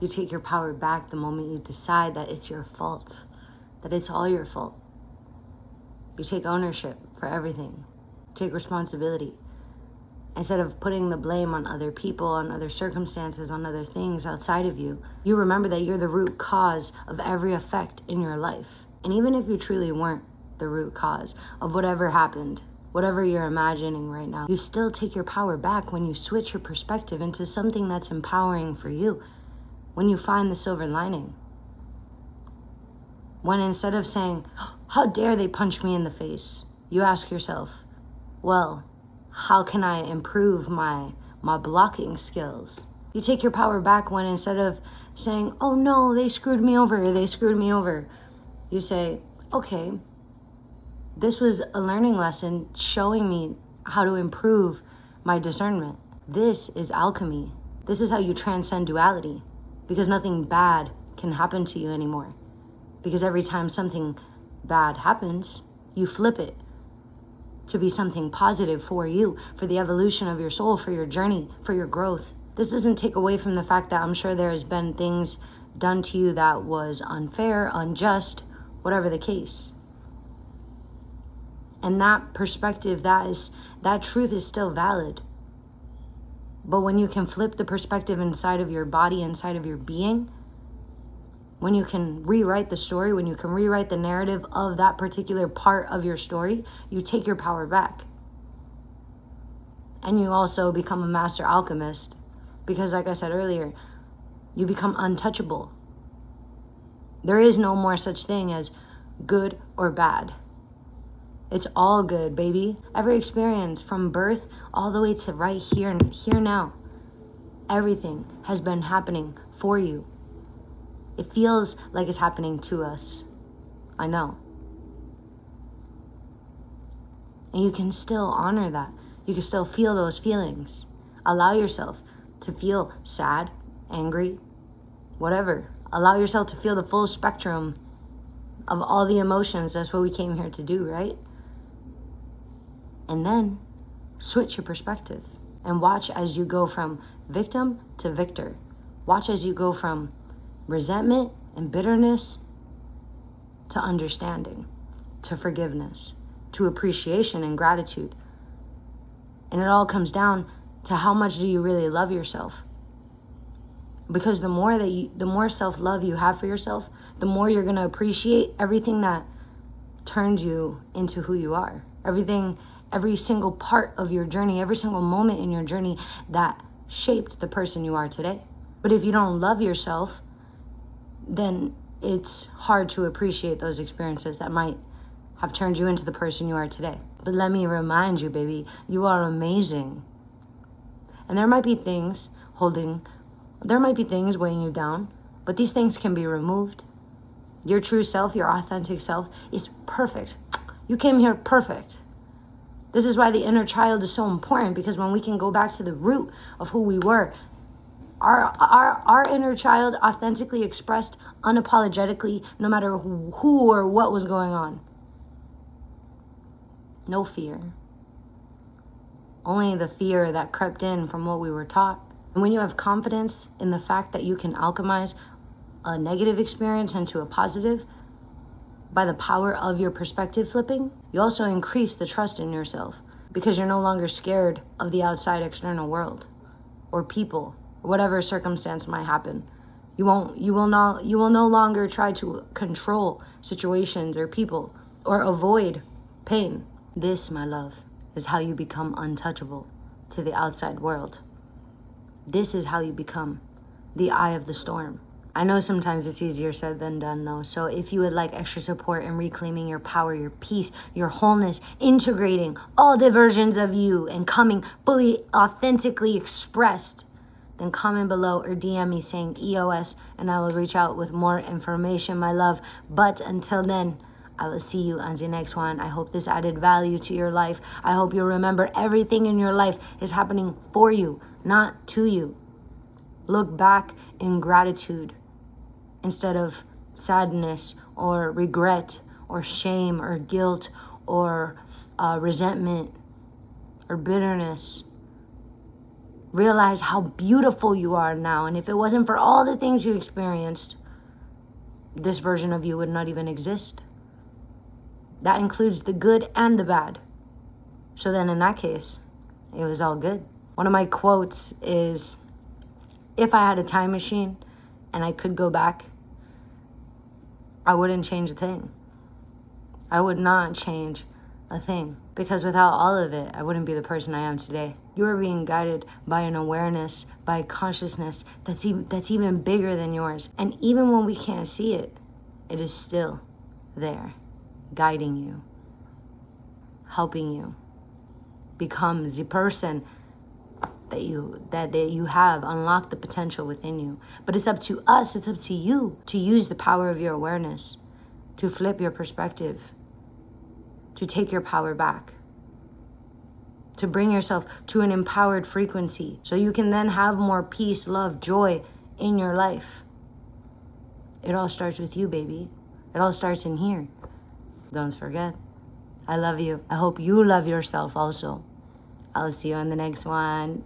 You take your power back the moment you decide that it's your fault, that it's all your fault. You take ownership for everything. Take responsibility. Instead of putting the blame on other people, on other circumstances, on other things outside of you, you remember that you're the root cause of every effect in your life. And even if you truly weren't the root cause of whatever happened, whatever you're imagining right now, you still take your power back when you switch your perspective into something that's empowering for you. When you find the silver lining. When instead of saying, how dare they punch me in the face, you ask yourself, well, how can I improve my blocking skills? You take your power back when instead of saying, oh no, they screwed me over, you say, okay, this was a learning lesson showing me how to improve my discernment. This is alchemy. This is how you transcend duality, because nothing bad can happen to you anymore. Because every time something bad happens, you flip it to be something positive for you, for the evolution of your soul, for your journey, for your growth. This doesn't take away from the fact that I'm sure there has been things done to you that was unfair, unjust, whatever the case. And that perspective, that truth is still valid. But when you can flip the perspective inside of your body, inside of your being, when you can rewrite the story, when you can rewrite the narrative of that particular part of your story, you take your power back. And you also become a master alchemist. Because like I said earlier, you become untouchable. There is no more such thing as good or bad. It's all good, baby. Every experience from birth all the way to right here now. Everything has been happening for you. It feels like it's happening to us. I know. And you can still honor that. You can still feel those feelings. Allow yourself to feel sad, angry, whatever. Allow yourself to feel the full spectrum of all the emotions. That's what we came here to do, right? And then switch your perspective and watch as you go from victim to victor. Watch as you go from resentment and bitterness to understanding, to forgiveness, to appreciation and gratitude. And it all comes down to how much do you really love yourself? Because the more self-love you have for yourself, the more you're going to appreciate everything that turned you into who you are. Every single part of your journey, every single moment in your journey that shaped the person you are today. But if you don't love yourself, then it's hard to appreciate those experiences that might have turned you into the person you are today. But let me remind you, baby, you are amazing. And there might be things weighing you down, but these things can be removed. Your true self, your authentic self is perfect. You came here perfect. This is why the inner child is so important, because when we can go back to the root of who we were, our inner child authentically expressed unapologetically, no matter who or what was going on. No fear. Only the fear that crept in from what we were taught. And when you have confidence in the fact that you can alchemize a negative experience into a positive by the power of your perspective flipping, you also increase the trust in yourself, because you're no longer scared of the outside external world or people. Whatever circumstance might happen, you will no longer try to control situations or people or avoid pain. This, my love, is how you become untouchable to the outside world. This is how you become the eye of the storm. I know sometimes it's easier said than done though, so if you would like extra support in reclaiming your power, your peace, your wholeness, integrating all the versions of you and coming fully authentically expressed, then comment below or DM me saying EOS and I will reach out with more information, my love. But until then, I will see you on the next one. I hope this added value to your life. I hope you remember everything in your life is happening for you, not to you. Look back in gratitude instead of sadness or regret or shame or guilt or resentment or bitterness. Realize how beautiful you are now. And if it wasn't for all the things you experienced, this version of you would not even exist. That includes the good and the bad. So then in that case, it was all good. One of my quotes is, if I had a time machine and I could go back, I wouldn't change a thing. I would not change a thing. Because without all of it, I wouldn't be the person I am today. You are being guided by an awareness, by a consciousness that's even bigger than yours. And even when we can't see it, it is still there, guiding you, helping you become the person that you have, unlock the potential within you. But it's up to us, it's up to you to use the power of your awareness, to flip your perspective, to take your power back, to bring yourself to an empowered frequency so you can then have more peace, love, joy in your life. It all starts with you, baby. It all starts in here. Don't forget. I love you. I hope you love yourself also. I'll see you on the next one.